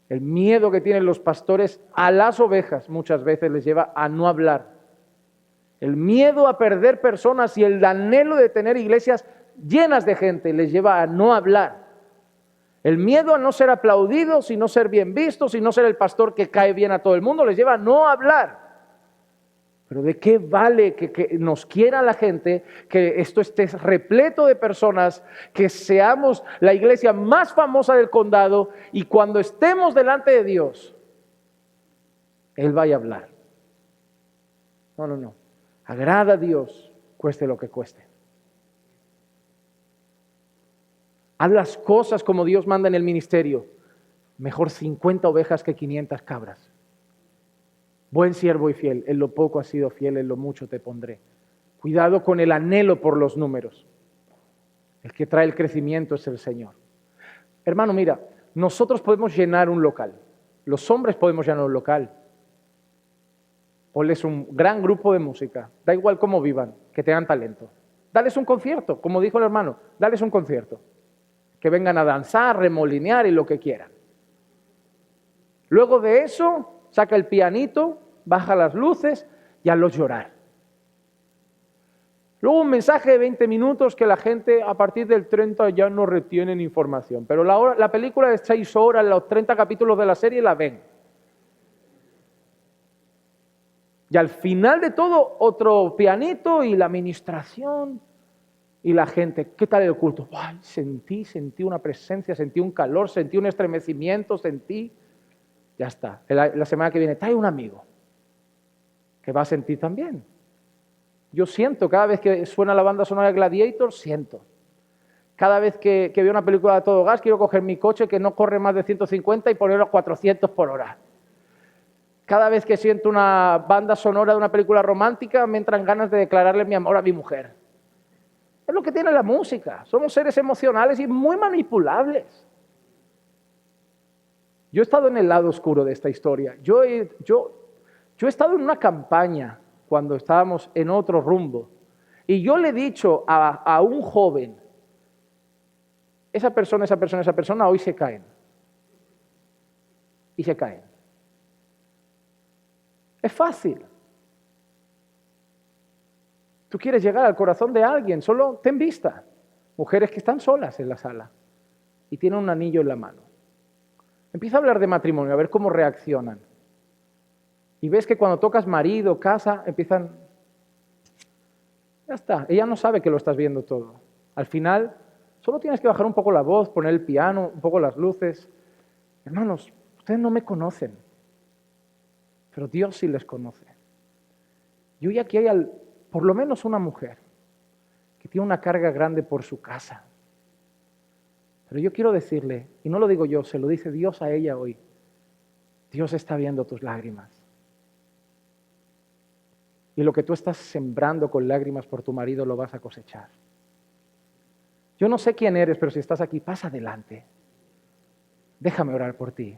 El miedo que tienen los pastores a las ovejas muchas veces les lleva a no hablar. El miedo a perder personas y el anhelo de tener iglesias llenas de gente les lleva a no hablar. El miedo a no ser aplaudido, sino ser bien visto, sino ser el pastor que cae bien a todo el mundo, les lleva a no hablar. Pero ¿de qué vale que nos quiera la gente, que esto esté repleto de personas, que seamos la iglesia más famosa del condado y cuando estemos delante de Dios, Él vaya a hablar? No. Agrada a Dios, cueste lo que cueste. Haz las cosas como Dios manda en el ministerio. Mejor 50 ovejas que 500 cabras. Buen siervo y fiel, en lo poco has sido fiel, en lo mucho te pondré. Cuidado con el anhelo por los números. El que trae el crecimiento es el Señor. Hermano, mira, nosotros podemos llenar un local. Los hombres podemos llenar un local. Ponles un gran grupo de música, da igual cómo vivan, que tengan talento. Dales un concierto, como dijo el hermano, dales un concierto. Que vengan a danzar, remolinear y lo que quieran. Luego de eso, saca el pianito, baja las luces y hazlos llorar. Luego un mensaje de 20 minutos que la gente a partir del 30 ya no retienen información. Pero la película de 6 horas, los 30 capítulos de la serie la ven. Y al final de todo, otro pianito y la administración y la gente. ¿Qué tal el culto? ¡Ay! Sentí una presencia, sentí un calor, sentí un estremecimiento, sentí... Ya está. La semana que viene, trae un amigo que va a sentir también. Yo siento, cada vez que suena la banda sonora de Gladiator, siento. Cada vez que veo una película de todo gas, quiero coger mi coche que no corre más de 150 y ponerlo a 400 por hora. Cada vez que siento una banda sonora de una película romántica, me entran ganas de declararle mi amor a mi mujer. Es lo que tiene la música. Somos seres emocionales y muy manipulables. Yo he estado en el lado oscuro de esta historia. Yo he estado en una campaña cuando estábamos en otro rumbo. Y yo le he dicho a un joven, esa persona, hoy se caen. Y se caen. Es fácil. Tú quieres llegar al corazón de alguien, solo ten vista. Mujeres que están solas en la sala y tienen un anillo en la mano. Empieza a hablar de matrimonio, a ver cómo reaccionan. Y ves que cuando tocas marido, casa, empiezan... Ya está, ella no sabe que lo estás viendo todo. Al final, solo tienes que bajar un poco la voz, poner el piano, un poco las luces. Hermanos, ustedes no me conocen, pero Dios sí les conoce. Y hoy aquí hay por lo menos una mujer que tiene una carga grande por su casa. Pero yo quiero decirle, y no lo digo yo, se lo dice Dios a ella hoy. Dios está viendo tus lágrimas. Y lo que tú estás sembrando con lágrimas por tu marido lo vas a cosechar. Yo no sé quién eres, pero si estás aquí, pasa adelante. Déjame orar por ti.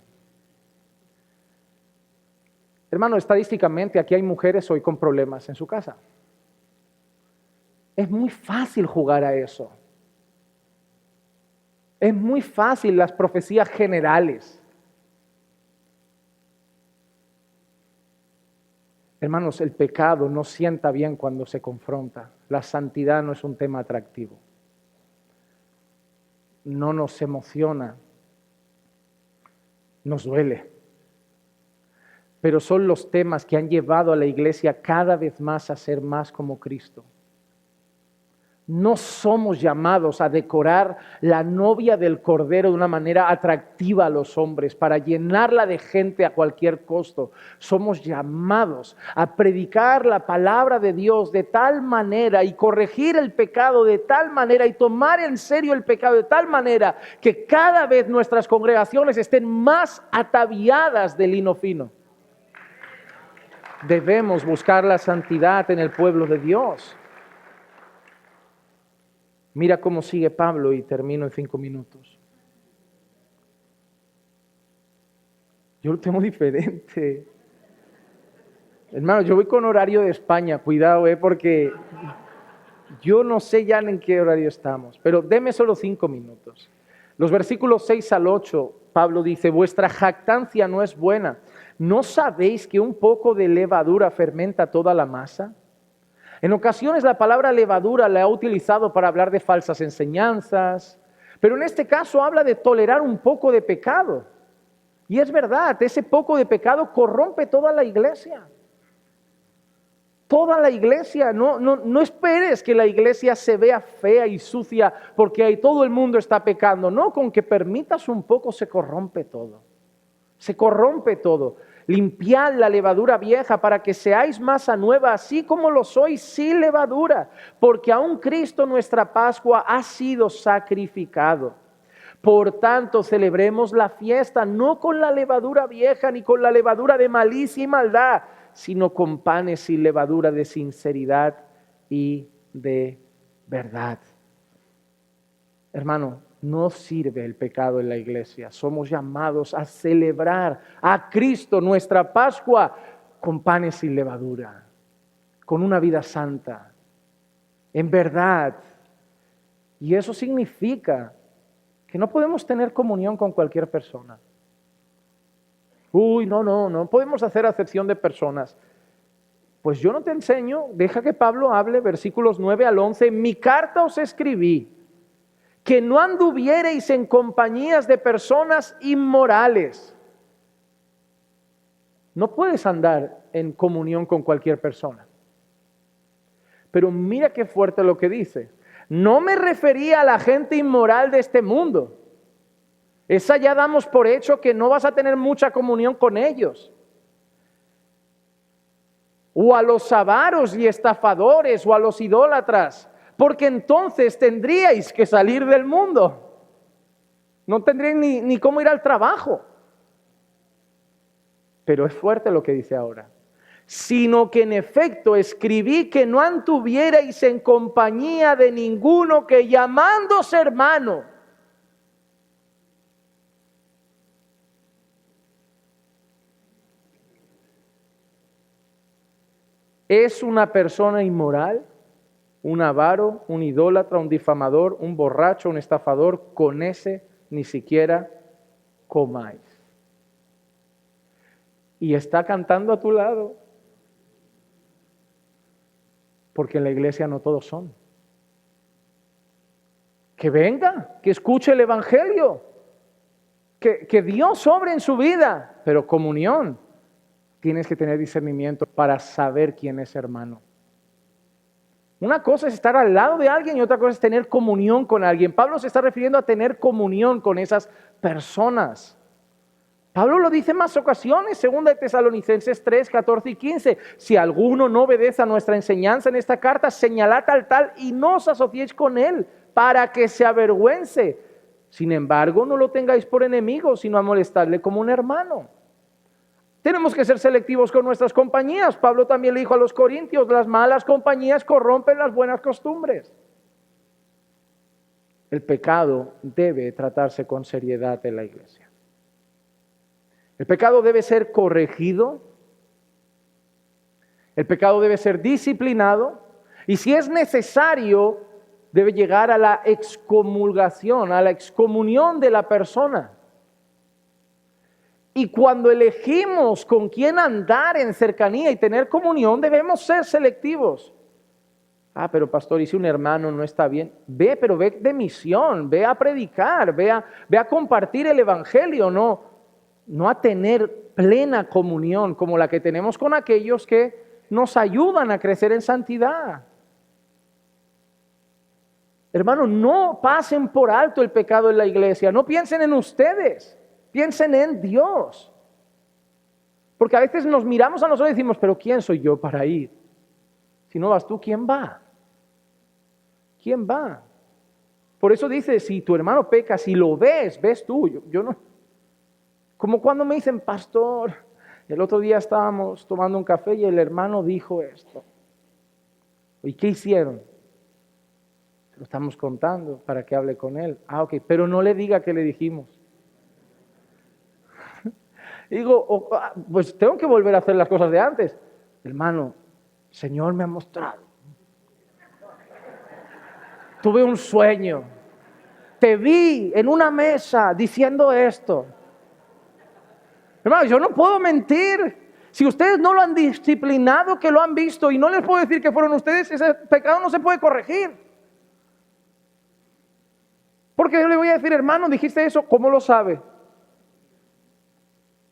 Hermano, estadísticamente aquí hay mujeres hoy con problemas en su casa. Es muy fácil jugar a eso. Es muy fácil las profecías generales. Hermanos, el pecado no sienta bien cuando se confronta. La santidad no es un tema atractivo. No nos emociona. Nos duele. Pero son los temas que han llevado a la iglesia cada vez más a ser más como Cristo. No somos llamados a decorar la novia del Cordero de una manera atractiva a los hombres, para llenarla de gente a cualquier costo. Somos llamados a predicar la palabra de Dios de tal manera y corregir el pecado de tal manera y tomar en serio el pecado de tal manera que cada vez nuestras congregaciones estén más ataviadas de lino fino. Debemos buscar la santidad en el pueblo de Dios. Mira cómo sigue Pablo y termino en 5 minutos. Yo lo tengo diferente. Hermano, yo voy con horario de España, cuidado, porque yo no sé ya en qué horario estamos, pero deme solo 5 minutos. Los versículos 6 al 8, Pablo dice, vuestra jactancia no es buena. ¿No sabéis que un poco de levadura fermenta toda la masa? En ocasiones la palabra levadura la ha utilizado para hablar de falsas enseñanzas, pero en este caso habla de tolerar un poco de pecado. Y es verdad, ese poco de pecado corrompe toda la iglesia. Toda la iglesia, no esperes que la iglesia se vea fea y sucia porque ahí todo el mundo está pecando. No, con que permitas un poco se corrompe todo. Se corrompe todo. Limpiad la levadura vieja para que seáis masa nueva, así como lo sois sin levadura, porque aún Cristo nuestra Pascua ha sido sacrificado. Por tanto, celebremos la fiesta no con la levadura vieja ni con la levadura de malicia y maldad, sino con panes sin levadura de sinceridad y de verdad. Hermano, no sirve el pecado en la iglesia. Somos llamados a celebrar a Cristo, nuestra Pascua, con panes sin levadura, con una vida santa, en verdad. Y eso significa que no podemos tener comunión con cualquier persona. No podemos hacer acepción de personas. Pues yo no te enseño, deja que Pablo hable, versículos 9 al 11. En mi carta os escribí que no anduviereis en compañías de personas inmorales. No puedes andar en comunión con cualquier persona. Pero mira qué fuerte lo que dice. No me refería a la gente inmoral de este mundo. Esa ya damos por hecho que no vas a tener mucha comunión con ellos. O a los avaros y estafadores o a los idólatras, porque entonces tendríais que salir del mundo. No tendríais ni cómo ir al trabajo. Pero es fuerte lo que dice ahora. Sino que en efecto escribí que no anduvierais en compañía de ninguno que llamándose hermano es una persona inmoral, un avaro, un idólatra, un difamador, un borracho, un estafador. Con ese ni siquiera comáis. Y está cantando a tu lado. Porque en la iglesia no todos son. Que venga, que escuche el evangelio, que Dios obre en su vida, pero comunión. Tienes que tener discernimiento para saber quién es hermano. Una cosa es estar al lado de alguien y otra cosa es tener comunión con alguien. Pablo se está refiriendo a tener comunión con esas personas. Pablo lo dice en más ocasiones, 2 de Tesalonicenses 3, 14 y 15. Si alguno no obedece a nuestra enseñanza en esta carta, señalad al tal y no os asociéis con él para que se avergüence. Sin embargo, no lo tengáis por enemigo, sino a molestarle como un hermano. Tenemos que ser selectivos con nuestras compañías. Pablo también le dijo a los corintios, las malas compañías corrompen las buenas costumbres. El pecado debe tratarse con seriedad en la iglesia. El pecado debe ser corregido, el pecado debe ser disciplinado y si es necesario debe llegar a la excomulgación, a la excomunión de la persona. Y cuando elegimos con quién andar en cercanía y tener comunión debemos ser selectivos. Pero pastor, ¿y si un hermano no está bien? Ve de misión, ve a predicar, ve a compartir el evangelio, no a tener plena comunión como la que tenemos con aquellos que nos ayudan a crecer en santidad. Hermanos, no pasen por alto el pecado en la iglesia, no piensen en ustedes, piensen en Dios. Porque a veces nos miramos a nosotros y decimos, pero ¿quién soy yo para ir? Si no vas tú, ¿quién va? ¿Quién va? Por eso dice, si tu hermano peca, si lo ves tú, yo no. Como cuando me dicen, pastor, el otro día estábamos tomando un café y el hermano dijo esto. ¿Y qué hicieron? Se lo estamos contando para que hable con él. Ok, pero no le diga qué le dijimos. Digo, pues tengo que volver a hacer las cosas de antes. Hermano, el Señor me ha mostrado. Tuve un sueño. Te vi en una mesa diciendo esto. Hermano, yo no puedo mentir. Si ustedes no lo han disciplinado, que lo han visto, y no les puedo decir que fueron ustedes, ese pecado no se puede corregir. Porque yo le voy a decir, hermano, dijiste eso, ¿cómo lo sabe?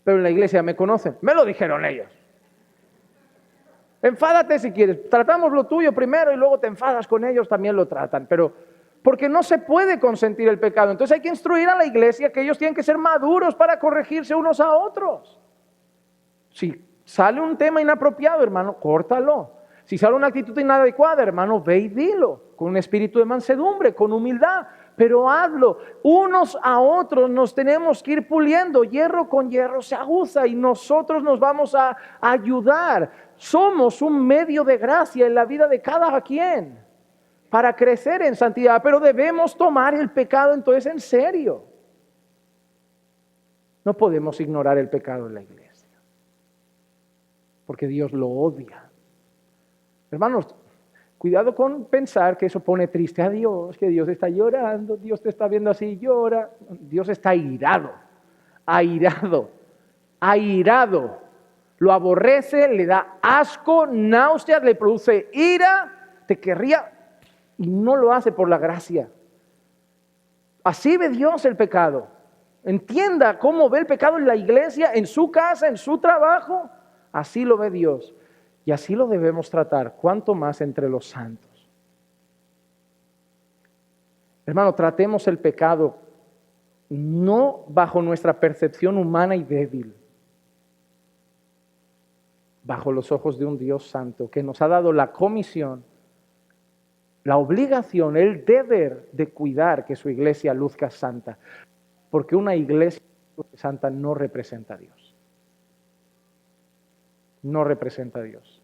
Pero en la iglesia me conocen, me lo dijeron ellos. Enfádate si quieres, tratamos lo tuyo primero y luego te enfadas con ellos, también lo tratan, pero porque no se puede consentir el pecado. Entonces hay que instruir a la iglesia que ellos tienen que ser maduros para corregirse unos a otros. Si sale un tema inapropiado, hermano, córtalo. Si sale una actitud inadecuada, hermano, ve y dilo, con un espíritu de mansedumbre, con humildad, pero hazlo. Unos a otros nos tenemos que ir puliendo, hierro con hierro se aguza y nosotros nos vamos a ayudar. Somos un medio de gracia en la vida de cada quien para crecer en santidad, pero debemos tomar el pecado entonces en serio. No podemos ignorar el pecado en la iglesia. porque Dios lo odia. Hermanos, cuidado con pensar que eso pone triste a Dios, que Dios está llorando, Dios te está viendo así y llora. Dios está airado, airado, airado. Lo aborrece, le da asco, náuseas, le produce ira, te querría y no lo hace por la gracia. Así ve Dios el pecado. Entienda cómo ve el pecado en la iglesia, en su casa, en su trabajo. Así lo ve Dios. Y así lo debemos tratar, cuanto más entre los santos. Hermano, tratemos el pecado no bajo nuestra percepción humana y débil, bajo los ojos de un Dios santo que nos ha dado la comisión, la obligación, el deber de cuidar que su iglesia luzca santa, porque una iglesia santa no representa a Dios. No representa a Dios.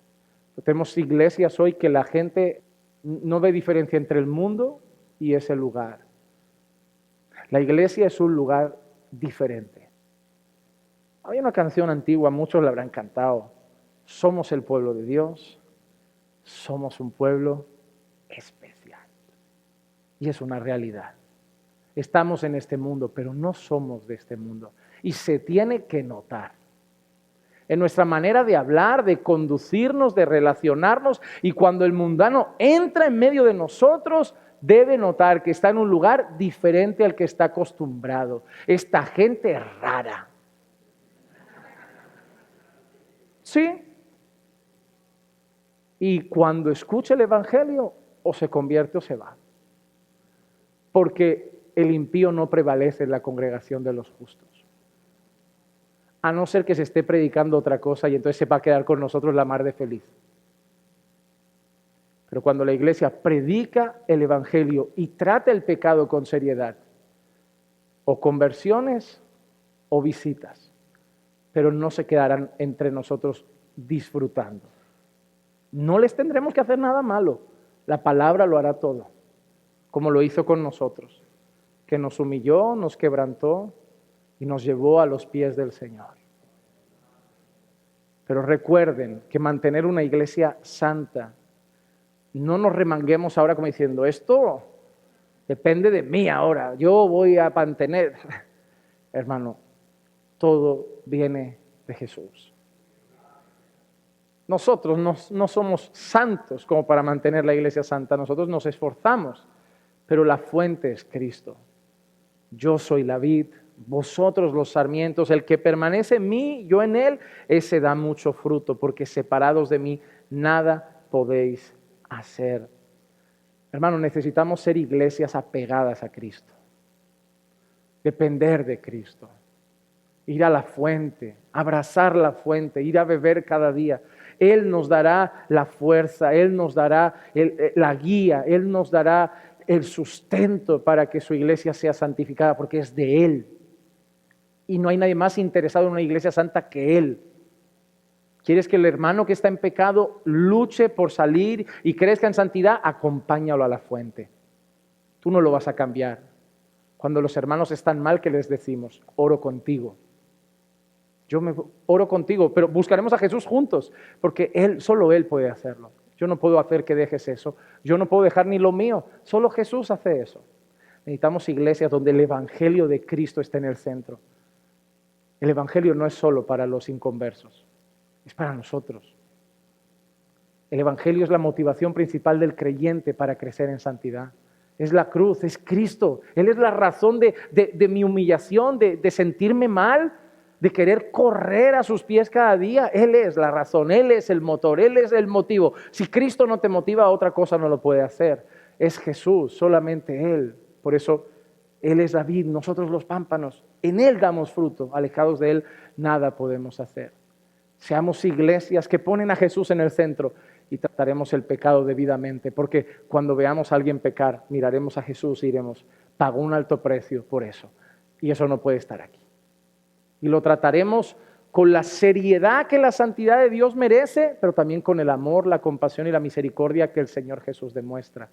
Tenemos iglesias hoy que la gente no ve diferencia entre el mundo y ese lugar. La iglesia es un lugar diferente. Hay una canción antigua, muchos la habrán cantado. Somos el pueblo de Dios, somos un pueblo especial. Y es una realidad. Estamos en este mundo, pero no somos de este mundo. Y se tiene que notar. En nuestra manera de hablar, de conducirnos, de relacionarnos, y cuando el mundano entra en medio de nosotros, debe notar que está en un lugar diferente al que está acostumbrado. Esta gente rara. ¿Sí? Y cuando escucha el evangelio, o se convierte o se va. Porque el impío no prevalece en la congregación de los justos. A no ser que se esté predicando otra cosa y entonces se va a quedar con nosotros la mar de feliz. Pero cuando la iglesia predica el evangelio y trata el pecado con seriedad, o conversiones o visitas, pero no se quedarán entre nosotros disfrutando. No les tendremos que hacer nada malo. La palabra lo hará todo, como lo hizo con nosotros, que nos humilló, nos quebrantó y nos llevó a los pies del Señor. Pero recuerden que mantener una iglesia santa, no nos remanguemos ahora como diciendo, esto depende de mí ahora, yo voy a mantener. Hermano, todo viene de Jesús. Nosotros no somos santos como para mantener la iglesia santa, nosotros nos esforzamos, pero la fuente es Cristo. Yo soy la vid, vosotros los sarmientos, el que permanece en mí, yo en él, ese da mucho fruto, porque separados de mí nada podéis hacer. Hermano, necesitamos ser iglesias apegadas a Cristo, depender de Cristo, ir a la fuente, abrazar la fuente, ir a beber cada día. Él nos dará la fuerza, Él nos dará la guía, Él nos dará el sustento para que su iglesia sea santificada, porque es de Él. Y no hay nadie más interesado en una iglesia santa que Él. ¿Quieres que el hermano que está en pecado luche por salir y crezca en santidad? Acompáñalo a la fuente. Tú no lo vas a cambiar. Cuando los hermanos están mal, ¿qué les decimos? Oro contigo. Yo me oro contigo, pero buscaremos a Jesús juntos, porque solo Él puede hacerlo. Yo no puedo hacer que dejes eso. Yo no puedo dejar ni lo mío. Solo Jesús hace eso. Necesitamos iglesias donde el evangelio de Cristo esté en el centro. El evangelio no es solo para los inconversos, es para nosotros. El evangelio es la motivación principal del creyente para crecer en santidad. Es la cruz, es Cristo. Él es la razón de mi humillación, de sentirme mal, de querer correr a sus pies cada día. Él es la razón, Él es el motor, Él es el motivo. Si Cristo no te motiva, otra cosa no lo puede hacer. Es Jesús, solamente Él. Por eso Él es la vid, nosotros los pámpanos. En Él damos fruto, alejados de Él nada podemos hacer. Seamos iglesias que ponen a Jesús en el centro y trataremos el pecado debidamente, porque cuando veamos a alguien pecar, miraremos a Jesús y diremos, pagó un alto precio por eso, y eso no puede estar aquí. Y lo trataremos con la seriedad que la santidad de Dios merece, pero también con el amor, la compasión y la misericordia que el Señor Jesús demuestra.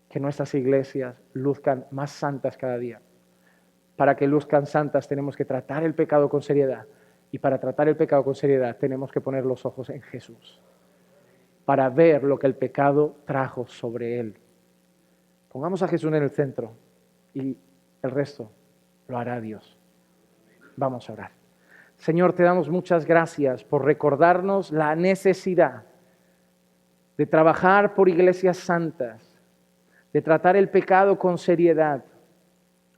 Que nuestras iglesias luzcan más santas cada día. Para que luzcan santas tenemos que tratar el pecado con seriedad Y para tratar el pecado con seriedad tenemos que poner los ojos en Jesús, para ver lo que el pecado trajo sobre Él. Pongamos a Jesús en el centro y el resto lo hará Dios. Vamos a orar. Señor, te damos muchas gracias por recordarnos la necesidad de trabajar por iglesias santas, de tratar el pecado con seriedad,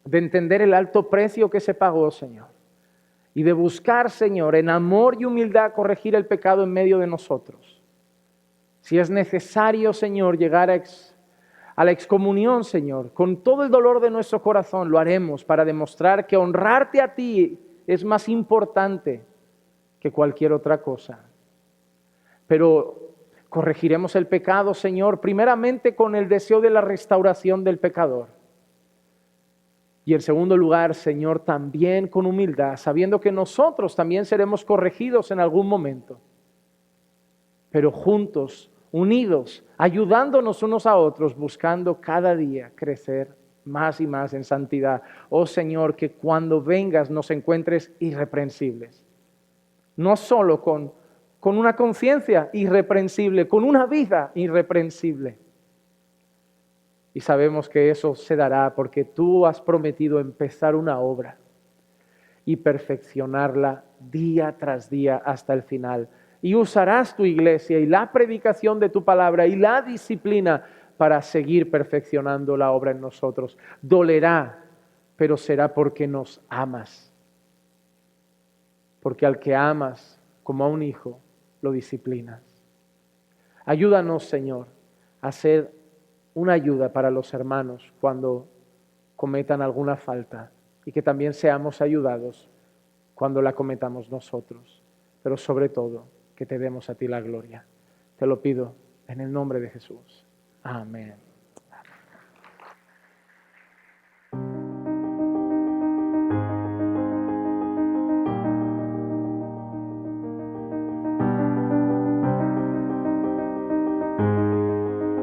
de entender el alto precio que se pagó, Señor, y de buscar, Señor, en amor y humildad corregir el pecado en medio de nosotros. Si es necesario, Señor, llegar a la excomunión, Señor, con todo el dolor de nuestro corazón, lo haremos para demostrar que honrarte a ti es más importante que cualquier otra cosa. Pero corregiremos el pecado, Señor, primeramente con el deseo de la restauración del pecador. Y en segundo lugar, Señor, también con humildad, sabiendo que nosotros también seremos corregidos en algún momento. Pero juntos, unidos, ayudándonos unos a otros, buscando cada día crecer más y más en santidad. Oh Señor, que cuando vengas nos encuentres irreprensibles. No solo con una conciencia irreprensible, con una vida irreprensible. Y sabemos que eso se dará porque tú has prometido empezar una obra y perfeccionarla día tras día hasta el final. Y usarás tu iglesia y la predicación de tu palabra y la disciplina para seguir perfeccionando la obra en nosotros. Dolerá, pero será porque nos amas. Porque al que amas como a un hijo, lo disciplinas. Ayúdanos, Señor, a ser una ayuda para los hermanos cuando cometan alguna falta y que también seamos ayudados cuando la cometamos nosotros. Pero sobre todo, que te demos a ti la gloria. Te lo pido en el nombre de Jesús. Amén.